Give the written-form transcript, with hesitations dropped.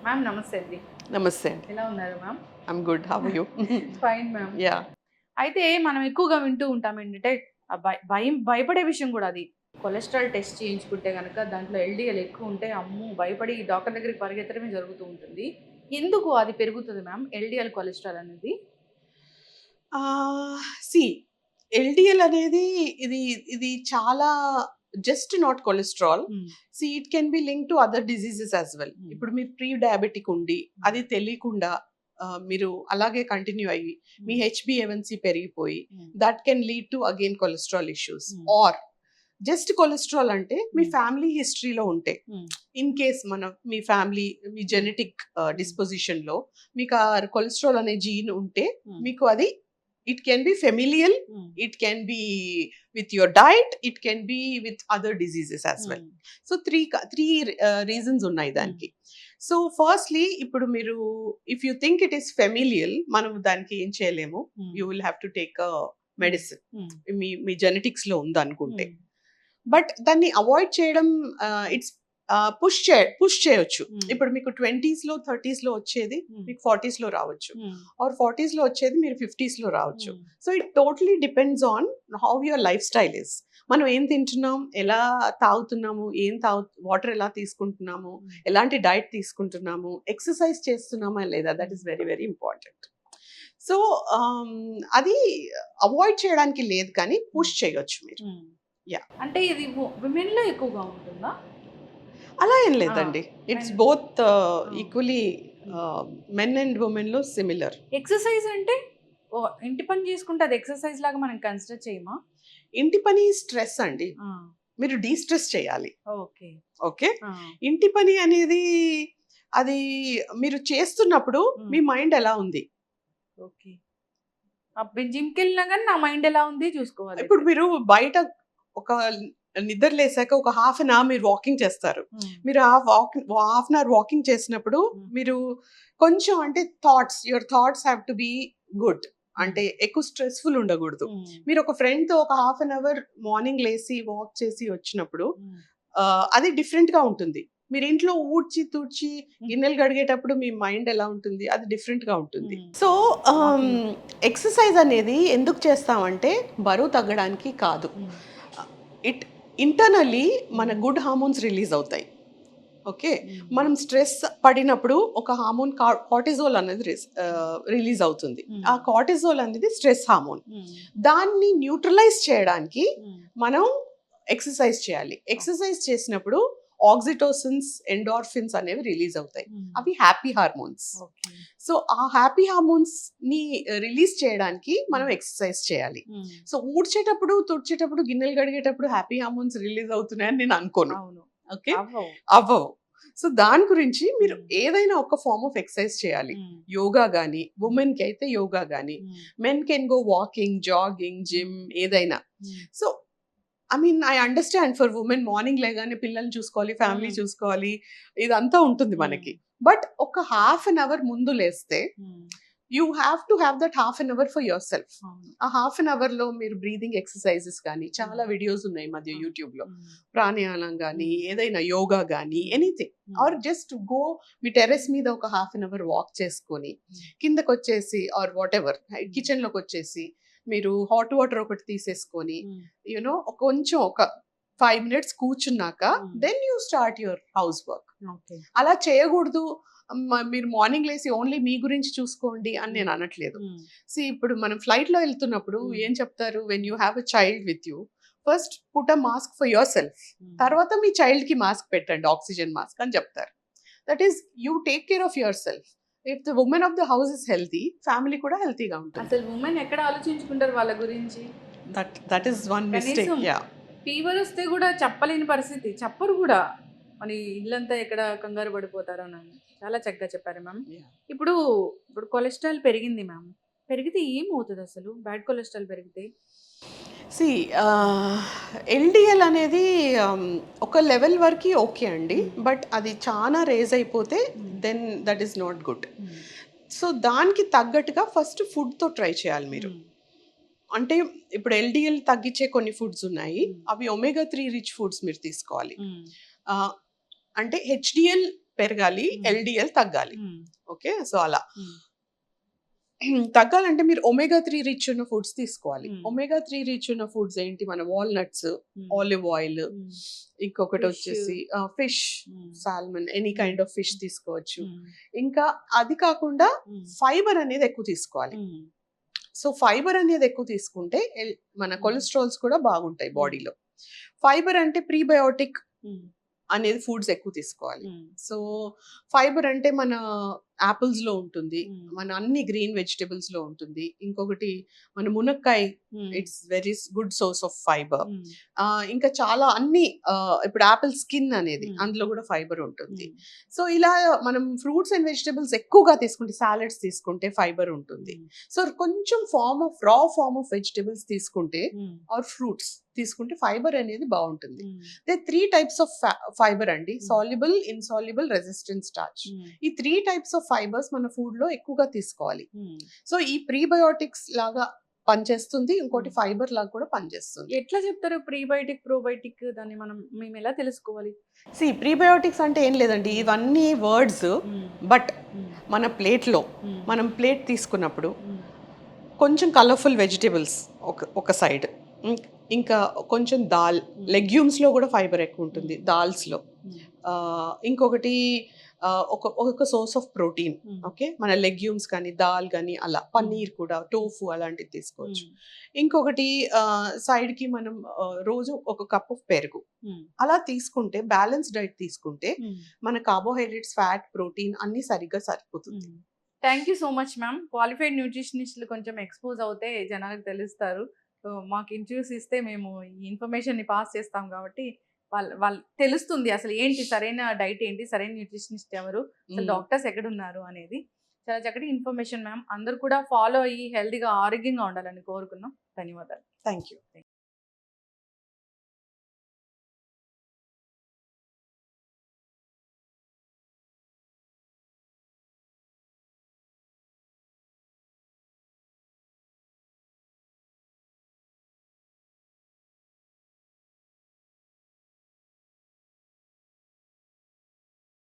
Ma'am నమస్తే అండి. నమస్తే అండి. ఎలా ఉన్నారు ma'am? I'm good. How are you? Fine ma'am. Yeah! అయితే మనం ఎక్కువగా వింటూ ఉంటాం ఏంటంటే భయపడే విషయం కూడా అది. కొలెస్ట్రాల్ టెస్ట్ చేయించుకుంటే గనక దాంట్లో ఎల్‌డీఎల్ ఎక్కువ ఉంటే అమ్మో! భయపడి డాక్టర్ దగ్గరికి పరిగెత్తడమే జరుగుతూ ఉంటుంది. ఎందుకు అది పెరుగుతది మ్యామ్ ఎల్‌డీఎల్ కొలెస్ట్రాల్ అనేది? సీ ఎల్‌డిఎల్ అనేది ఇది ఇది చాలా just not cholesterol. Hmm. It can be linked to other diseases as well. Hmm. ఇప్పుడు మీరు ప్రీ డయాబెటిక్ ఉండి అది తెలియకుండా మీరు అలాగే కంటిన్యూ అయ్యి మీ హెచ్‌బీఏవన్సీ పెరిగిపోయి that can lead to again cholesterol issues. Or just cholesterol అంటే మీ ఫ్యామిలీ హిస్టరీలో ఉంటే ఇన్ కేస్ మీ ఫ్యామిలీ మీ జెనెటిక్ డిస్పోజిషన్‌లో మీకు ఆ కొలెస్ట్రాల్ అనే జీన్ ఉంటే మీకు అది it can be familial, it can be with your diet, it can be with other diseases as well. So three reasons ఉన్నాయి దానికి. సో ఫస్ట్లీ ఇప్పుడు మీరు if you think it is familial, మనం దానికి ఏం చేయలేము. You will have to take a medicine me genetics లో ఉందనుకుంటే. But దాన్ని అవాయిడ్ చేయడం ఇట్స్ పుష్ చేయొచ్చు. ఇప్పుడు మీకు 20s లో 30s లో వచ్చేది మీకు 40s లో రావచ్చు, ఆర్ 40s లో వచ్చేది మీరు 50s లో రావచ్చు. So it totally depends on how your life style is. మనం ఏం తింటున్నాం, ఎలా తాగుతున్నాము, వాటర్ ఎలా తీసుకుంటున్నాము, ఎలాంటి డైట్ తీసుకుంటున్నాము, ఎక్సర్సైజ్ చేస్తున్నామా లేదా, that is very very important. So అది అవాయిడ్ చేయడానికి లేదు కానీ పుష్ చేయొచ్చు మీరు. అంటే ఇది విమెన్‌లో ఎక్కువగా ఉంటుందా? అలా ఏం లేదండి. It's both equally men and women లో సిమిలర్. ఎక్సర్సైజ్ అంటే ఇంటి పని చేసుకుంటే అది ఎక్సర్సైజ్ లాగా మనం కన్సిడర్ చేయమా? ఇంటి పని స్ట్రెస్ అండి. మీరు డీస్ట్రెస్ చేయాలి. ఓకే. ఓకే. ఇంటి పని అనేది అది మీరు చేస్తున్నప్పుడు మీ మైండ్ ఎలా ఉంది. ఓకే. జిమ్‌కి వెళ్ళినా కానీ నా మైండ్ ఎలా ఉంది చూసుకోవాలి. ఇప్పుడు మీరు బయట ఒక నిద్ర లేసాక ఒక హాఫ్ అన్ అవర్ మీరు వాకింగ్ చేస్తారు. మీరు హాఫ్ అన్ అవర్ వాకింగ్ చేసినప్పుడు మీరు కొంచెం అంటే your thoughts have to be good. అంటే ఎక్కువ స్ట్రెస్ఫుల్ ఉండకూడదు. మీరు ఒక ఫ్రెండ్ తో ఒక హాఫ్ అన్ అవర్ మార్నింగ్ లేసి వాక్ చేసి వచ్చినప్పుడు అది డిఫరెంట్ గా ఉంటుంది. మీరు ఇంట్లో ఊడ్చి తుడ్చి గిన్నెలు కడిగేటప్పుడు మీ మైండ్ ఎలా ఉంటుంది, అది డిఫరెంట్ గా ఉంటుంది. సో ఎక్సర్సైజ్ అనేది ఎందుకు చేస్తామంటే బరువు తగ్గడానికి కాదు. ఇట్ ఇంటర్నల్లీ మన గుడ్ హార్మోన్స్ రిలీజ్ అవుతాయి. ఓకే. మనం స్ట్రెస్ పడినప్పుడు ఒక హార్మోన్ కార్టిజోల్ అనేది రిలీజ్ అవుతుంది. ఆ కార్టిజోల్ అనేది స్ట్రెస్ హార్మోన్. దాన్ని న్యూట్రలైజ్ చేయడానికి మనం ఎక్సర్సైజ్ చేయాలి. ఎక్సర్సైజ్ చేసినప్పుడు ఆక్సిటోసిన్స్, ఎండార్ఫిన్స్ అనేవి రిలీజ్ అవుతాయి. అవి హ్యాపీ హార్మోన్స్. సో ఆ హ్యాపీ హార్మోన్స్ ని రిలీజ్ చేయడానికి మనం ఎక్సర్సైజ్ చేయాలి. సో ఊడ్చేటప్పుడు తుడిచేటప్పుడు గిన్నెలు కడిగేటప్పుడు హ్యాపీ హార్మోన్స్ రిలీజ్ అవుతున్నాయని నేను అనుకోను. ఓకే, అవ్వవు. సో దాని గురించి మీరు ఏదైనా ఒక ఫార్మ్ ఆఫ్ ఎక్సర్సైజ్ చేయాలి. యోగా గానీ, ఉమెన్ కి అయితే యోగా గానీ, men can go walking, jogging, gym, ఏదైనా. So I understand for women morning లేగానే పిల్లల్ని చూసుకోవాలి, ఫ్యామిలీ చూసుకోవాలి, ఇదంతా ఉంటుంది మనకి. బట్ ఒక హాఫ్ అన్ అవర్ ముందు లేస్తే you have to have that half an hour for your yourself half an hour లో మీరు బ్రీదింగ్ ఎక్సర్సైజెస్ కానీ చాలా వీడియోస్ ఉన్నాయి మధ్య యూట్యూబ్ లో, ప్రాణాయామం కానీ, ఏదైనా యోగా కానీ, ఎనీథింగ్. ఆర్ జస్ట్ గో మీ టెర్రస్ మీద ఒక హాఫ్ అన్ అవర్ వాక్ చేసుకొని కిందకి వచ్చేసి, ఆర్ వాట్ ఎవర్ కిచెన్ లోకి వచ్చేసి మీరు హాట్ వాటర్ ఒకటి తీసేసుకొని యూనో కొంచెం ఒక 5 minutes కూర్చున్నాక then you start your house work. అలా చేయకూడదు. మీరు మార్నింగ్ లేసి ఓన్లీ మీ గురించి చూసుకోండి అని నేను అనట్లేదు. ఇప్పుడు మనం ఫ్లైట్ లో వెళ్తున్నప్పుడు ఏం చెప్తారు, when you have a child with you, first put a mask for your self, తర్వాత మీ చైల్డ్ కి మాస్క్ పెట్టండి, ఆక్సిజన్ మాస్క్ అని చెప్తారు. That is you take care of your self. If the women of the house is healthy, family కూడా హెల్తీగా ఉంటుంది. అసలు women ఎక్కడ ఆలోచించుకుంటారు వాళ్ళ గురించి? That is one mistake. Fever వస్తే కూడా చెప్పలేని పరిస్థితి, చెప్పరు కూడా. మరి ఇల్లంతా ఎక్కడ కంగారు పడిపోతారో అని చాలా చక్కగా చెప్పారు మ్యామ్. ఇప్పుడు కొలెస్ట్రాల్ పెరిగింది మ్యామ్, పెరిగితే ఏమవుతుంది అసలు? బ్యాడ్ కొలెస్ట్రాల్ పెరిగితే ఎల్డిఎల్ అనేది ఒక లెవెల్ వరకు ఓకే అండి, బట్ అది చాలా రేజ్ అయిపోతే then that is not good. So దానికి తగ్గట్టుగా ఫస్ట్ ఫుడ్తో ట్రై చేయాలి మీరు. అంటే ఇప్పుడు ఎల్డిఎల్ తగ్గించే కొన్ని ఫుడ్స్ ఉన్నాయి, అవి ఒమేగా 3 రిచ్ ఫుడ్స్ మీరు తీసుకోవాలి. అంటే హెచ్డిఎల్ పెరగాలి, ఎల్డిఎల్ తగ్గాలి. ఓకే, సో అలా మ్మ్. తగ్గాలంటే మీరు ఒమేగా 3 రిచ్ ఉన్న ఫుడ్స్ తీసుకోవాలి. మ్మ్. ఒమేగా 3 రిచ్ ఉన్న ఫుడ్స్ ఏంటి? మన వాల్నట్స్, మ్మ్. ఆలివ్ ఆయిల్, మ్మ్. ఇంకొకటి Fish. వచ్చేసి ఫిష్, మ్మ్. Salmon, any kind of fish తీసుకోవచ్చు. మ్మ్. ఇంకా అది కాకుండా మ్మ్. ఫైబర్ అనేది ఎక్కువ తీసుకోవాలి. మ్మ్. సో ఫైబర్ అనేది ఎక్కువ తీసుకుంటే మన కొలెస్ట్రాల్స్ కూడా బాగుంటాయి బాడీలో. ఫైబర్ అంటే ప్రీబయోటిక్ మ్మ్. అనేది ఫుడ్స్ ఎక్కువ తీసుకోవాలి. మ్మ్. సో ఫైబర్ అంటే మన యాపిల్స్ లో ఉంటుంది, మ్మ్. మన అన్ని గ్రీన్ వెజిటబుల్స్ లో ఉంటుంది. ఇంకొకటి మన మునక్కాయ, మ్మ్. It's very good source of fibre. మ్మ్. ఇంకా చాలా అన్ని ఇప్పుడు యాపిల్ స్కిన్ అనేది మ్మ్. అందులో కూడా ఫైబర్ ఉంటుంది. మ్మ్. సో ఇలా మనం ఫ్రూట్స్ అండ్ వెజిటబుల్స్ ఎక్కువగా తీసుకుంటే, సాలెడ్స్ తీసుకుంటే ఫైబర్ ఉంటుంది. సో కొంచెం రా ఫార్మ్ ఆఫ్ వెజిటబుల్స్ తీసుకుంటే మ్మ్. ఆర్ ఫ్రూట్స్ తీసుకుంటే ఫైబర్ అనేది బాగుంటుంది. మ్మ్. దే 3 టైప్స్ ఆఫ్ ఫైబర్ అండి: సాల్యుబుల్, ఇన్సాల్యుబుల్, రెసిస్టెంట్ స్టార్చ్. మ్మ్. ఈ 3 టైప్స్ ఆఫ్ ఫైబర్స్ మన ఫుడ్ లో ఎక్కువగా తీసుకోవాలి. మ్మ్. సో ఈ ప్రీబయోటిక్స్ లాగా పనిచేస్తుంది, ఇంకోటి మ్మ్. ఫైబర్ లాగా కూడా పనిచేస్తుంది. ఎట్లా చెప్తారు ప్రీబయోటిక్ ప్రోబయోటిక్? దాన్ని మేము ఎలా తెలుసుకోవాలి? ప్రీబయోటిక్స్ అంటే ఏం లేదండి, ఇవన్నీ వర్డ్స్. మ్మ్. బట్ మ్మ్. మన ప్లేట్లో మ్మ్. మనం ప్లేట్ తీసుకున్నప్పుడు మ్మ్. కొంచెం కలర్ఫుల్ వెజిటేబుల్స్ ఒక సైడ్, ఇంకా కొంచెం దాల్, లెగ్యూమ్స్లో కూడా ఫైబర్ ఎక్కువ ఉంటుంది దాల్స్లో. మ్మ్. ఇంకొకటి ఒక source of protein. Hmm. Okay, మన లెగ్యూమ్స్ కానీ దాల్ కానీ అలా, పన్నీర్ కూడా, టోఫు అలాంటివి తీసుకోవచ్చు. మ్మ్. ఇంకొకటి సైడ్కి మనం రోజు ఒక కప్ ఆఫ్ పెరుగు మ్మ్. అలా తీసుకుంటే, బ్యాలెన్స్ డైట్ తీసుకుంటే మ్మ్. మన కార్బోహైడ్రేట్స్, ఫ్యాట్, ప్రోటీన్ అన్ని సరిగ్గా సరిపోతుంది. Thank you so much ma'am. Qualified న్యూట్రిషనిస్టులు కొంచెం ఎక్స్పోజ్ అవుతే జనాలకు తెలుస్తారు. సో మాకు ఇంటర్వ్యూస్ ఇస్తే మేము ఈ ఇన్ఫర్మేషన్ని పాస్ చేస్తాం కాబట్టి వాళ్ళు తెలుస్తుంది అసలు ఏంటి సరైన డైట్ ఏంటి, సరైన న్యూట్రిషనిస్ట్ ఎవరు, అసలు డాక్టర్స్ ఎక్కడున్నారు అనేది. చాలా చక్కటి ఇన్ఫర్మేషన్ మ్యామ్. అందరూ కూడా ఫాలో అయ్యి హెల్తీగా, ఆరోగ్యంగా ఉండాలని కోరుకున్నాం. ధన్యవాదాలు. Thank you.